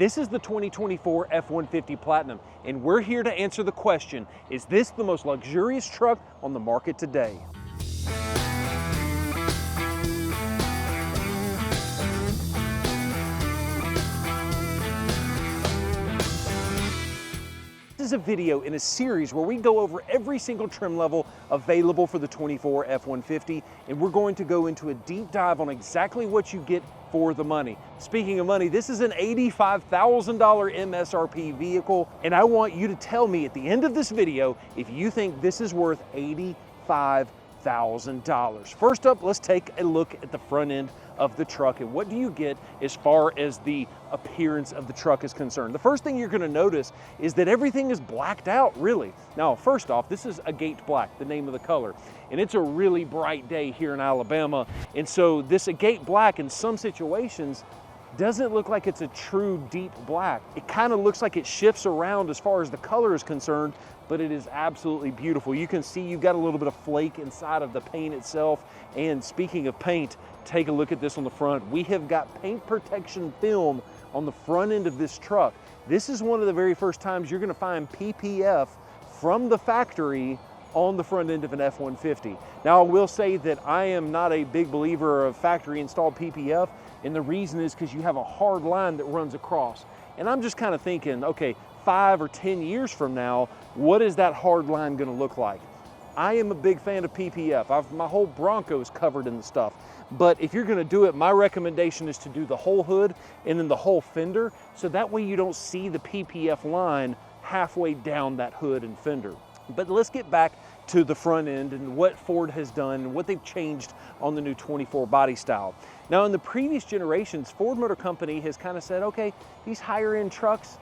This is the 2024 F-150 Platinum, and we're here to answer the question, is this the most luxurious truck on the market today? This is a video in a series where we go over every single trim level available for the 24 F-150, and we're going to go into a deep dive on exactly what you get for the money. Speaking of money, this is an $85,000 MSRP vehicle, and I want you to tell me at the end of this video if you think this is worth $85,000. First up, let's take a look at the front end of the truck and what do you get as far as the appearance of the truck is concerned. The first thing you're going to notice is that everything is blacked out, really. Now, first off, this is agate black, the name of the color, and it's a really bright day here in Alabama, and so this agate black in some situations doesn't look like it's a true deep black. It kind of looks like it shifts around as far as the color is concerned, but it is absolutely beautiful. You can see you've got a little bit of flake inside of the paint itself. And speaking of paint, take a look at this on the front. We have got paint protection film on the front end of this truck. This is one of the very first times you're gonna find PPF from the factory on the front end of an F-150. Now, I will say that I am not a big believer of factory installed PPF, and the reason is because you have a hard line that runs across. And I'm just kind of thinking, okay, 5 or 10 years from now, what is that hard line gonna look like? I am a big fan of PPF. My whole Bronco is covered in the stuff. But if you're gonna do it, my recommendation is to do the whole hood and then the whole fender, so that way you don't see the PPF line halfway down that hood and fender. But let's get back to the front end and what Ford has done and what they've changed on the new 24 body style. Now, in the previous generations, Ford Motor Company has kind of said, okay, these higher end trucks,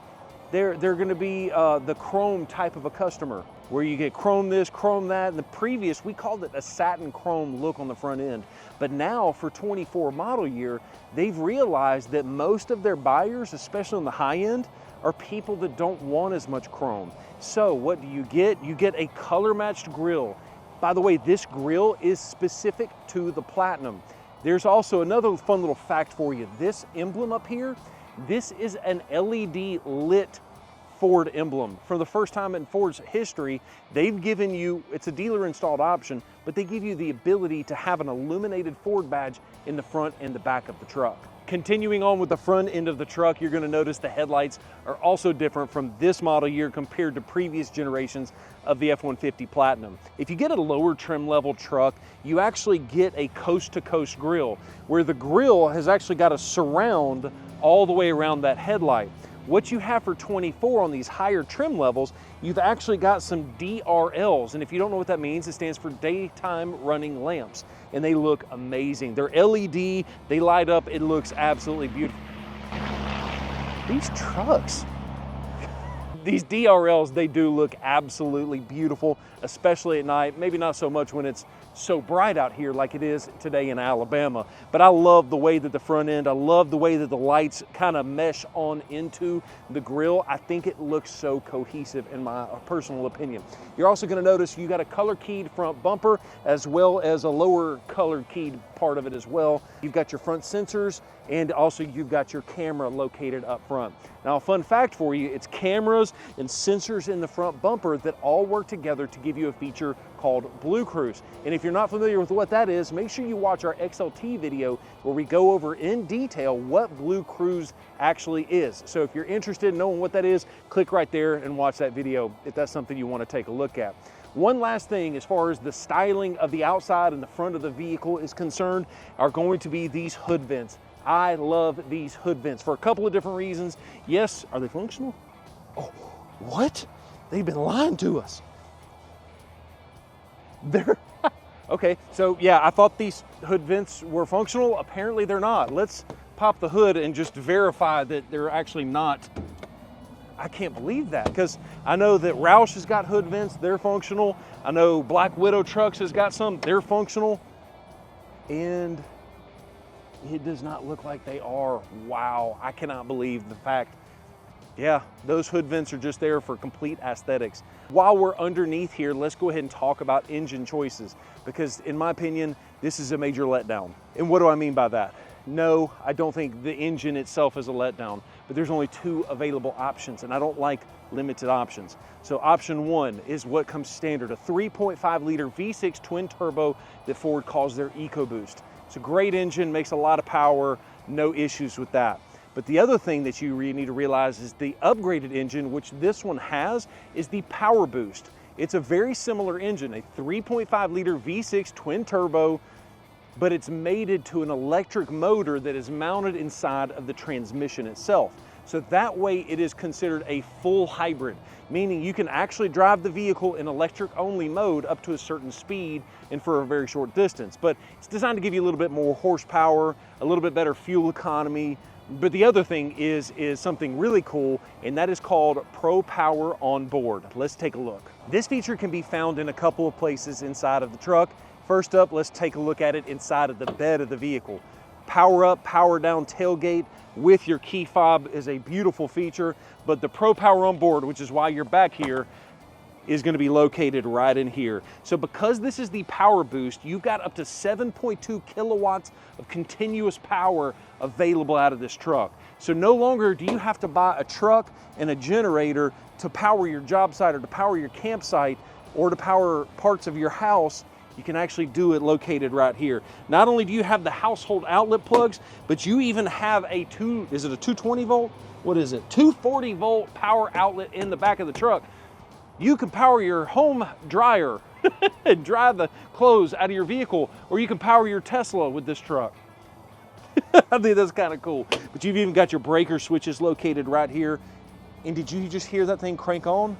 they're gonna be the chrome type of a customer, where you get chrome this, chrome that. In the previous, we called it a satin chrome look on the front end. But now for 24 model year, they've realized that most of their buyers, especially on the high end, are people that don't want as much chrome. So what do you get? You get a color matched grille. By the way, this grille is specific to the Platinum. There's also another fun little fact for you. This emblem up here, this is an LED lit Ford emblem. For the first time in Ford's history, they've given you, it's a dealer installed option, but they give you the ability to have an illuminated Ford badge in the front and the back of the truck. Continuing on with the front end of the truck, you're gonna notice the headlights are also different from this model year compared to previous generations of the F-150 Platinum. If you get a lower trim level truck, you actually get a coast-to-coast grille, where the grille has actually got a surround all the way around that headlight. What you have for 24 on these higher trim levels, you've actually got some DRLs. And if you don't know what that means, it stands for daytime running lamps. And they look amazing. They're LED, they light up, it looks absolutely beautiful. These trucks, these DRLs, they do look absolutely beautiful, especially at night. Maybe not so much when it's so bright out here like it is today in Alabama. But I love the way that the front end, I love the way that the lights kind of mesh on into the grille. I think it looks so cohesive in my personal opinion. You're also gonna notice you got a color keyed front bumper as well as a lower colored keyed part of it as well. You've got your front sensors and also you've got your camera located up front. Now, a fun fact for you, it's cameras and sensors in the front bumper that all work together to give you a feature called Blue Cruise. And if you're not familiar with what that is, make sure you watch our XLT video where we go over in detail what Blue Cruise actually is. So if you're interested in knowing what that is, click right there and watch that video if that's something you want to take a look at. One last thing as far as the styling of the outside and the front of the vehicle is concerned are going to be these hood vents. I love these hood vents for a couple of different reasons. Yes, are they functional? Oh, what? They've been lying to us. They're okay, so yeah, I thought these hood vents were functional. Apparently they're not. Let's pop the hood and just verify that they're actually not. I can't believe that, because I know that Roush has got hood vents, they're functional. I know Black Widow Trucks has got some, they're functional. And it does not look like they are. Wow, I cannot believe the fact. Yeah, those hood vents are just there for complete aesthetics. While we're underneath here, let's go ahead and talk about engine choices, because in my opinion, this is a major letdown. And what do I mean by that? No, I don't think the engine itself is a letdown, but there's only 2 available options, and I don't like limited options. So option 1 is what comes standard, a 3.5 liter V6 twin turbo that Ford calls their EcoBoost. It's a great engine, makes a lot of power, no issues with that. But the other thing that you need to realize is the upgraded engine, which this one has, is the Power Boost. It's a very similar engine, a 3.5 liter V6 twin turbo, but it's mated to an electric motor that is mounted inside of the transmission itself. So that way it is considered a full hybrid, meaning you can actually drive the vehicle in electric only mode up to a certain speed and for a very short distance. But it's designed to give you a little bit more horsepower, a little bit better fuel economy. But the other thing is something really cool, and that is called Pro Power Onboard. Let's take a look. This feature can be found in a couple of places inside of the truck. First up, let's take a look at it inside of the bed of the vehicle. Power up, power down tailgate with your key fob is a beautiful feature, but the Pro Power Onboard, which is why you're back here, is going to be located right in here. So because this is the Power Boost, you've got up to 7.2 kilowatts of continuous power available out of this truck. So no longer do you have to buy a truck and a generator to power your job site or to power your campsite or to power parts of your house. You can actually do it located right here. Not only do you have the household outlet plugs, but you even have a is it a 220 volt? What is it? 240 volt power outlet in the back of the truck. You can power your home dryer and dry the clothes out of your vehicle, or you can power your Tesla with this truck. I think that's kind of cool. But you've even got your breaker switches located right here. And did you just hear that thing crank on?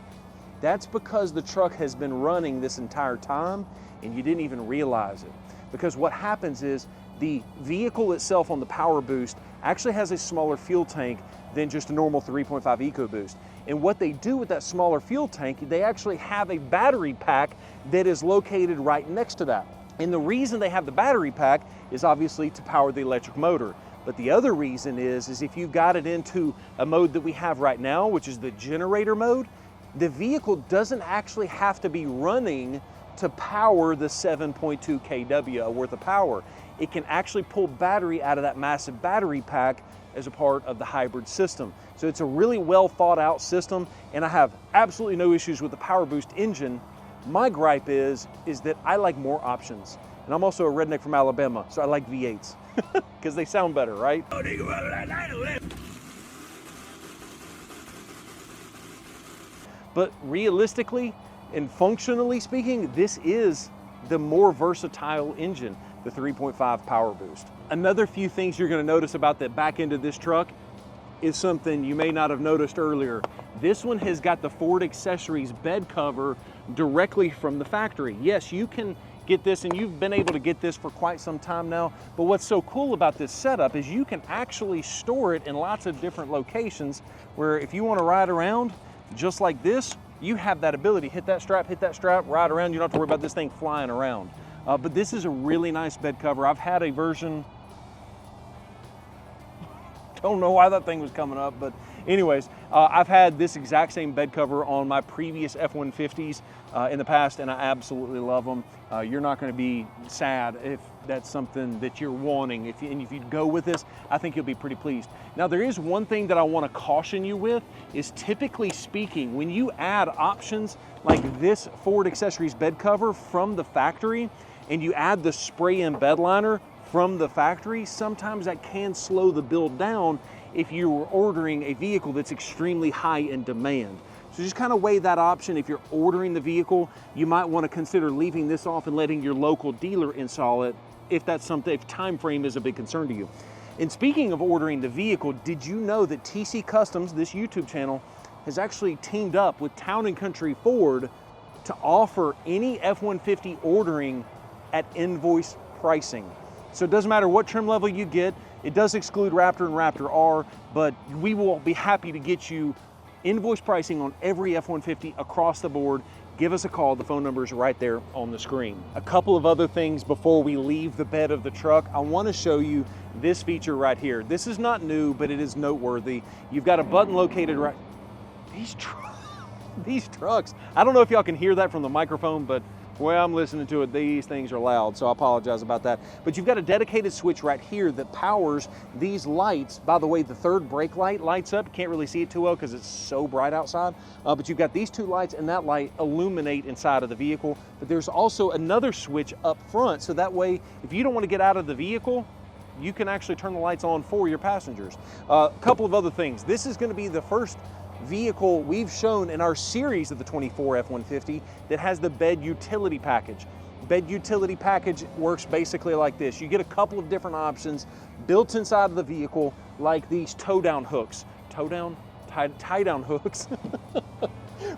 That's because the truck has been running this entire time and you didn't even realize it. Because what happens is the vehicle itself on the Power Boost actually has a smaller fuel tank than just a normal 3.5 EcoBoost. And what they do with that smaller fuel tank, they actually have a battery pack that is located right next to that. And the reason they have the battery pack is obviously to power the electric motor. But the other reason is if you've got it into a mode that we have right now, which is the generator mode, the vehicle doesn't actually have to be running to power the 7.2 kW worth of power. It can actually pull battery out of that massive battery pack as a part of the hybrid system. So it's a really well thought out system, and I have absolutely no issues with the Power Boost engine. My gripe is that I like more options. And I'm also a redneck from Alabama, so I like V8s because they sound better, right? But realistically and functionally speaking, this is the more versatile engine, the 3.5 Power Boost. Another few things you're going to notice about the back end of this truck is something you may not have noticed earlier. This one has got the Ford Accessories bed cover directly from the factory. Yes, you can get this, and you've been able to get this for quite some time now, but what's so cool about this setup is you can actually store it in lots of different locations where if you want to ride around just like this, you have that ability. Hit that strap, ride around. You don't have to worry about this thing flying around. But this is a really nice bed cover. I've had a version, don't know why that thing was coming up, but anyways, I've had this exact same bed cover on my previous F-150s in the past, and I absolutely love them. You're not going to be sad if that's something that you're wanting. If you go with this, I think you'll be pretty pleased. Now, there is one thing that I want to caution you with is, typically speaking, when you add options like this Ford Accessories bed cover from the factory and you add the spray-in bed liner from the factory, sometimes that can slow the build down if you're ordering a vehicle that's extremely high in demand. So just kind of weigh that option. If you're ordering the vehicle, you might want to consider leaving this off and letting your local dealer install it if that's something, if time frame is a big concern to you. And speaking of ordering the vehicle, did you know that TC Customs, this YouTube channel, has actually teamed up with Town & Country Ford to offer any F-150 ordering at Invoice Pricing. So it doesn't matter what trim level you get. It does exclude Raptor and Raptor R, but we will be happy to get you invoice pricing on every F-150 across the board. Give us a call. The phone number is right there on the screen. A couple of other things before we leave the bed of the truck. I want to show you this feature right here. This is not new, but it is noteworthy. You've got a button located right... These trucks, I don't know if y'all can hear that from the microphone, but Well, I'm listening to it. These things are loud, so I apologize about that. But you've got a dedicated switch right here that powers these lights. By the way, the third brake light lights up. You can't really see it too well because it's so bright outside. But you've got these two lights and that light illuminate inside of the vehicle. But there's also another switch up front, so that way, if you don't want to get out of the vehicle, you can actually turn the lights on for your passengers. A couple of other things. This is going to be the first vehicle we've shown in our series of the 24 F-150 that has the bed utility package. Bed utility package works basically like this. You get a couple of different options built inside of the vehicle, like these tie-down hooks. Tie-down hooks.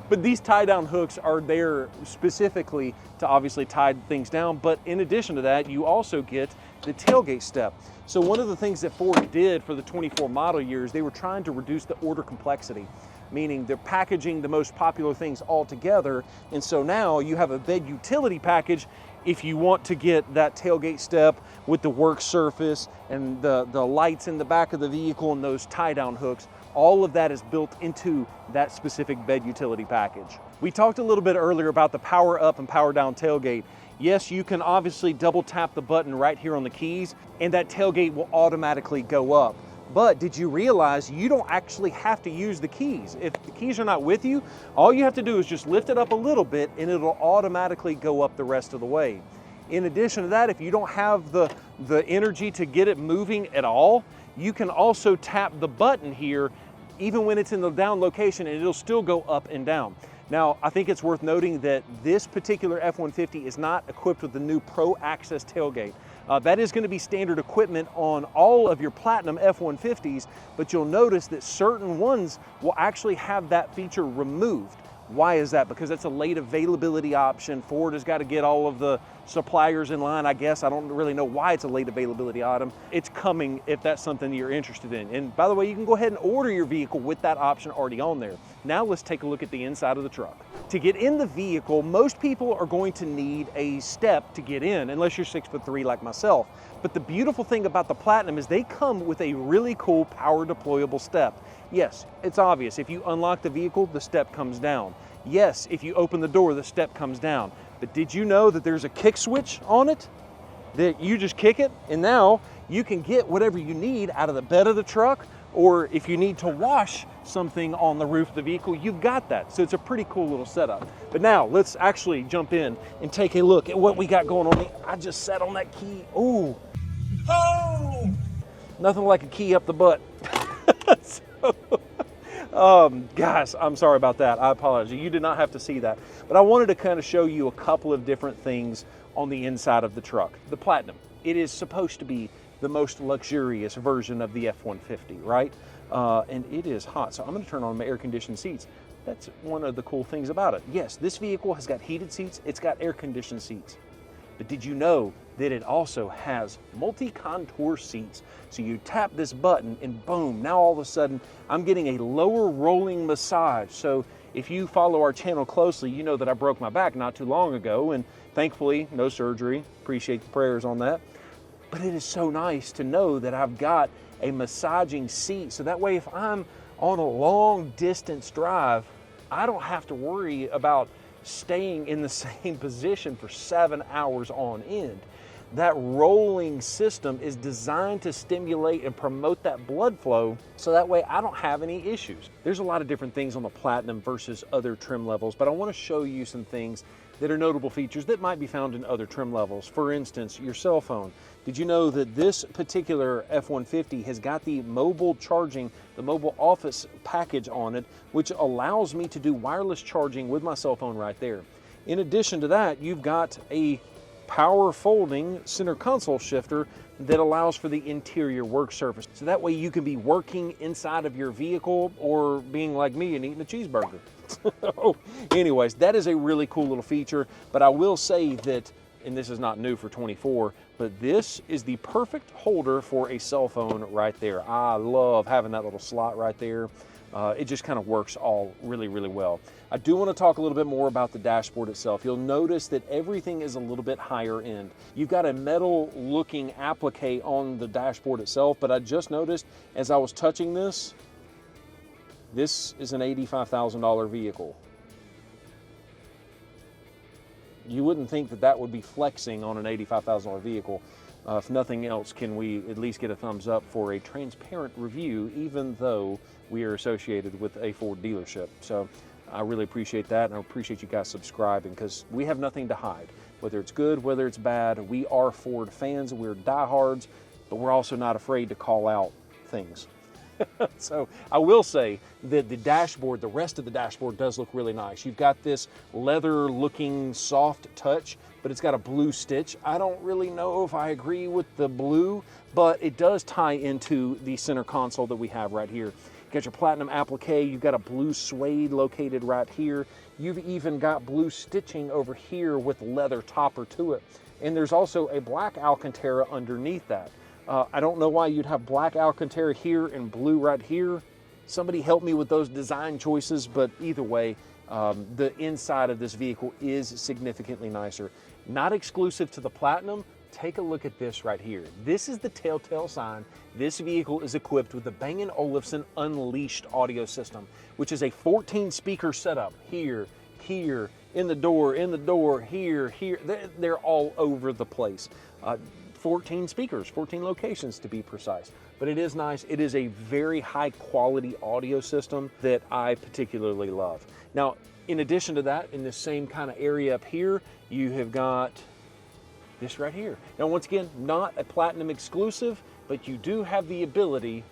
But these tie-down hooks are there specifically to obviously tie things down. But in addition to that, you also get the tailgate step. So one of the things that Ford did for the 24 model years, they were trying to reduce the order complexity, meaning they're packaging the most popular things all together. And so now you have a bed utility package if you want to get that tailgate step with the work surface and the lights in the back of the vehicle and those tie-down hooks. All of that is built into that specific bed utility package. We talked a little bit earlier about the power up and power down tailgate. Yes, you can obviously double tap the button right here on the keys and that tailgate will automatically go up. But did you realize you don't actually have to use the keys? If the keys are not with you, all you have to do is just lift it up a little bit and it'll automatically go up the rest of the way. In addition to that, if you don't have the energy to get it moving at all, you can also tap the button here even when it's in the down location and it'll still go up and down. Now, I think it's worth noting that this particular F-150 is not equipped with the new Pro Access tailgate. That is going to be standard equipment on all of your Platinum F-150s, but you'll notice that certain ones will actually have that feature removed. Why is that? Because that's a late availability option. Ford has got to get all of the suppliers in line, I guess. I don't really know why it's a late availability item. It's coming if that's something you're interested in. And by the way, you can go ahead and order your vehicle with that option already on there. Now let's take a look at the inside of the truck. To get in the vehicle, most people are going to need a step to get in, unless you're 6'3" like myself. But the beautiful thing about the Platinum is they come with a really cool power deployable step. Yes, it's obvious. If you unlock the vehicle, the step comes down. Yes, if you open the door, the step comes down. But did you know that there's a kick switch on it? That you just kick it, and now you can get whatever you need out of the bed of the truck, or if you need to wash something on the roof of the vehicle, you've got that. So it's a pretty cool little setup. But now let's actually jump in and take a look at what we got going on. I just sat on that key. Ooh. Oh! Nothing like a key up the butt. Guys, I'm sorry about that. I apologize. You did not have to see that. But I wanted to kind of show you a couple of different things on the inside of the truck. The Platinum, it is supposed to be the most luxurious version of the F-150, right? And it is hot, so I'm going to turn on my air-conditioned seats. That's one of the cool things about it. Yes, this vehicle has got heated seats. It's got air-conditioned seats. But did you know that it also has multi-contour seats? So you tap this button and boom, now all of a sudden I'm getting a lower rolling massage. So if you follow our channel closely, you know that I broke my back not too long ago, and thankfully no surgery. Appreciate the prayers on that. But it is so nice to know that I've got a massaging seat. So that way if I'm on a long distance drive, I don't have to worry about staying in the same position for 7 hours on end. That rolling system is designed to stimulate and promote that blood flow, so that way I don't have any issues. There's a lot of different things on the Platinum versus other trim levels, but I want to show you some things that are notable features that might be found in other trim levels. For instance, your cell phone. Did you know that this particular F-150 has got the mobile charging, the mobile office package on it, which allows me to do wireless charging with my cell phone right there. In addition to that, you've got a power folding center console shifter that allows for the interior work surface. So that way you can be working inside of your vehicle or being like me and eating a cheeseburger. Anyways, that is a really cool little feature, but I will say that, and this is not new for 24, but this is the perfect holder for a cell phone right there. I love having that little slot right there. It just kind of works all really, really well. I do want to talk a little bit more about the dashboard itself. You'll notice that everything is a little bit higher end. You've got a metal looking applique on the dashboard itself, but I just noticed as I was touching this, this is an $85,000 vehicle. You wouldn't think that that would be flexing on an $85,000 vehicle. If nothing else, can we at least get a thumbs up for a transparent review, even though we are associated with a Ford dealership? So I really appreciate that, and I appreciate you guys subscribing, because we have nothing to hide. Whether it's good, whether it's bad, we are Ford fans, we're diehards, but we're also not afraid to call out things. So I will say that the dashboard, the rest of the dashboard does look really nice. You've got this leather looking soft touch, but it's got a blue stitch. I don't really know if I agree with the blue, but it does tie into the center console that we have right here. You got your Platinum applique, you've got a blue suede located right here. You've even got blue stitching over here with leather topper to it. And there's also a black Alcantara underneath that. I don't know why you'd have black Alcantara here and blue right here. Somebody help me with those design choices, but either way, the inside of this vehicle is significantly nicer. Not exclusive to the Platinum. Take a look at this right here. This is the telltale sign. This vehicle is equipped with the Bang & Olufsen Unleashed audio system, which is a 14 speaker setup. Here, here, in the door, here, here. They're all over the place. 14 speakers, 14 locations to be precise. But it is nice. It is a very high quality audio system that I particularly love. Now, in addition to that, in the same kind of area up here, you have got this right here. Now, once again, not a Platinum exclusive, but you do have the ability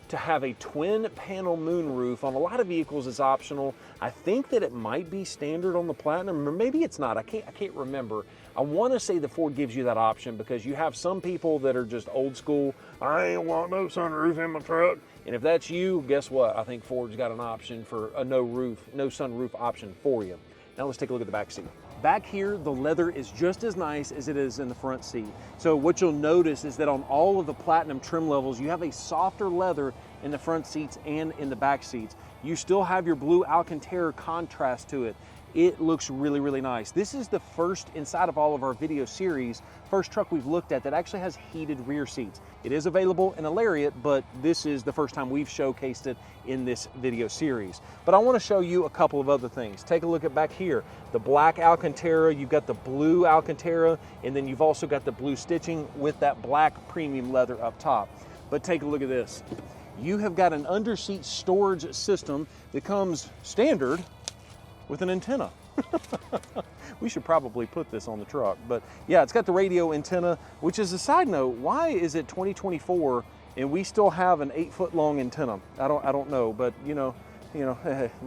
to have a twin panel moonroof. On a lot of vehicles is optional. I think that it might be standard on the Platinum, or maybe it's not. I can't remember. I want to say the Ford gives you that option, because you have some people that are just old school. I ain't want no sunroof in my truck. And if that's you, guess what? I think Ford's got an option for a no sunroof option for you. Now let's take a look at the back seat. Back here, the leather is just as nice as it is in the front seat. So what you'll notice is that on all of the Platinum trim levels, you have a softer leather in the front seats and in the back seats. You still have your blue Alcantara contrast to it. It looks really, really nice. This is the first, inside of all of our video series, first truck we've looked at that actually has heated rear seats. It is available in a Lariat, but this is the first time we've showcased it in this video series. But I want to show you a couple of other things. Take a look at back here. The black Alcantara, you've got the blue Alcantara, and then you've also got the blue stitching with that black premium leather up top. But take a look at this. You have got an underseat storage system that comes standard with an antenna. We should probably put this on the truck, but yeah, it's got the radio antenna, which is a side note. Why is it 2024 and we still have an 8-foot long antenna? I don't know, but you know,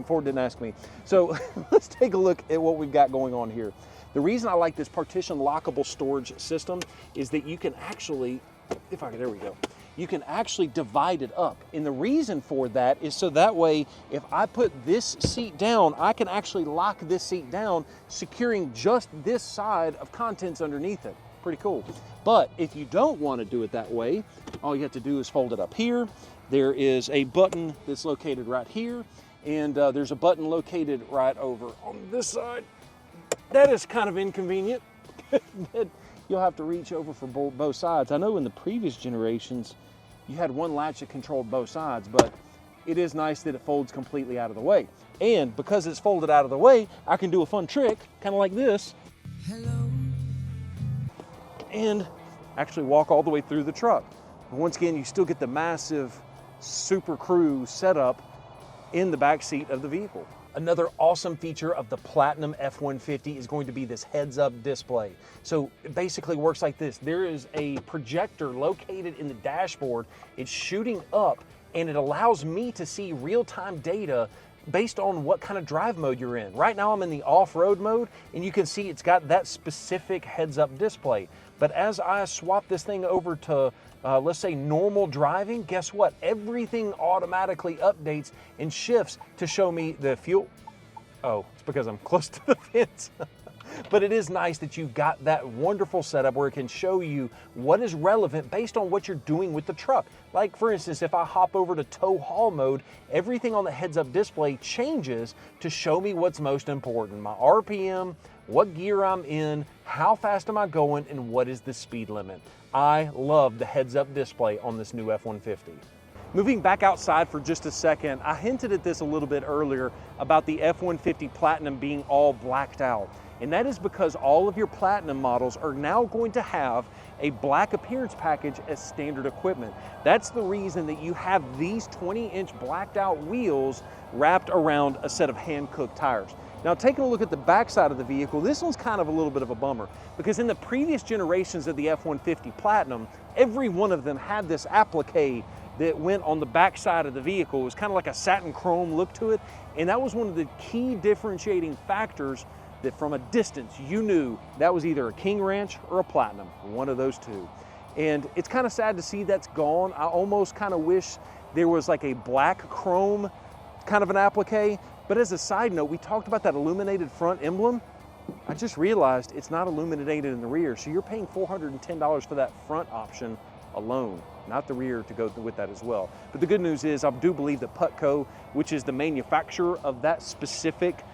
Ford didn't ask me. So let's take a look at what we've got going on here. The reason I like this partition lockable storage system is that you can actually, there we go. You can actually divide it up. And the reason for that is so that way, if I put this seat down, I can actually lock this seat down, securing just this side of contents underneath it. Pretty cool. But if you don't want to do it that way, all you have to do is fold it up here. There is a button that's located right here, and there's a button located right over on this side. That is kind of inconvenient. You'll have to reach over for both sides. I know in the previous generations, you had one latch that controlled both sides, but it is nice that it folds completely out of the way. And because it's folded out of the way, I can do a fun trick, kind of like this. Hello. And actually walk all the way through the truck. But once again, you still get the massive Super Crew setup in the back seat of the vehicle. Another awesome feature of the Platinum F150 is going to be this heads-up display. So it basically works like this. There is a projector located in the dashboard. It's shooting up, and it allows me to see real-time data based on what kind of drive mode you're in. Right now I'm in the off-road mode, and you can see it's got that specific heads-up display. But as I swap this thing over to let's say normal driving, guess what? Everything automatically updates and shifts to show me the fuel. Oh, it's because I'm close to the fence. But it is nice that you've got that wonderful setup where it can show you what is relevant based on what you're doing with the truck. Like for instance, if I hop over to tow haul mode, everything on the heads-up display changes to show me what's most important. My RPM, what gear I'm in, how fast am I going, and what is the speed limit. I love the heads-up display on this new F-150. Moving back outside for just a second, I hinted at this a little bit earlier about the F-150 Platinum being all blacked out. And that is because all of your Platinum models are now going to have a black appearance package as standard equipment. That's the reason that you have these 20-inch blacked out wheels wrapped around a set of hand-cooked tires. Now, taking a look at the backside of the vehicle, this one's kind of a little bit of a bummer, because in the previous generations of the F-150 Platinum, every one of them had this applique that went on the backside of the vehicle. It was kind of like a satin chrome look to it, and that was one of the key differentiating factors that from a distance you knew that was either a King Ranch or a Platinum, one of those two. And it's kind of sad to see that's gone. I almost kind of wish there was like a black chrome kind of an applique. But as a side note, we talked about that illuminated front emblem. I just realized it's not illuminated in the rear, so you're paying $410 for that front option alone, not the rear to go with that as well. But the good news is I do believe that Putco, which is the manufacturer of that specific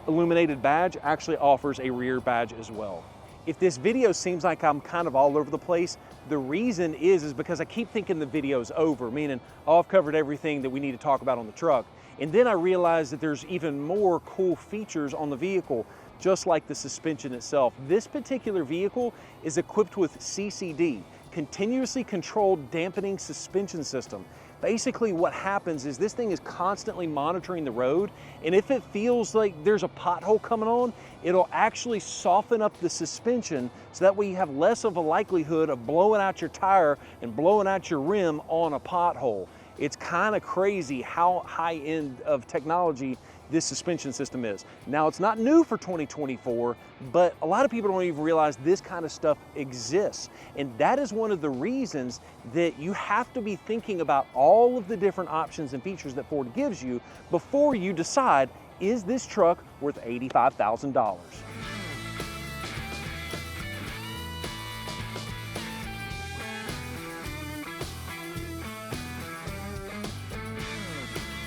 illuminated badge, actually offers a rear badge as well. If this video seems like I'm kind of all over the place, the reason is because I keep thinking the video's over, meaning, oh, I've covered everything that we need to talk about on the truck. And then I realized that there's even more cool features on the vehicle, just like the suspension itself. This particular vehicle is equipped with CCD, continuously controlled dampening suspension system. Basically what happens is this thing is constantly monitoring the road, and if it feels like there's a pothole coming on, it'll actually soften up the suspension so that way you have less of a likelihood of blowing out your tire and blowing out your rim on a pothole. It's kind of crazy how high end of technology this suspension system is. Now, it's not new for 2024, but a lot of people don't even realize this kind of stuff exists. And that is one of the reasons that you have to be thinking about all of the different options and features that Ford gives you before you decide, is this truck worth $85,000?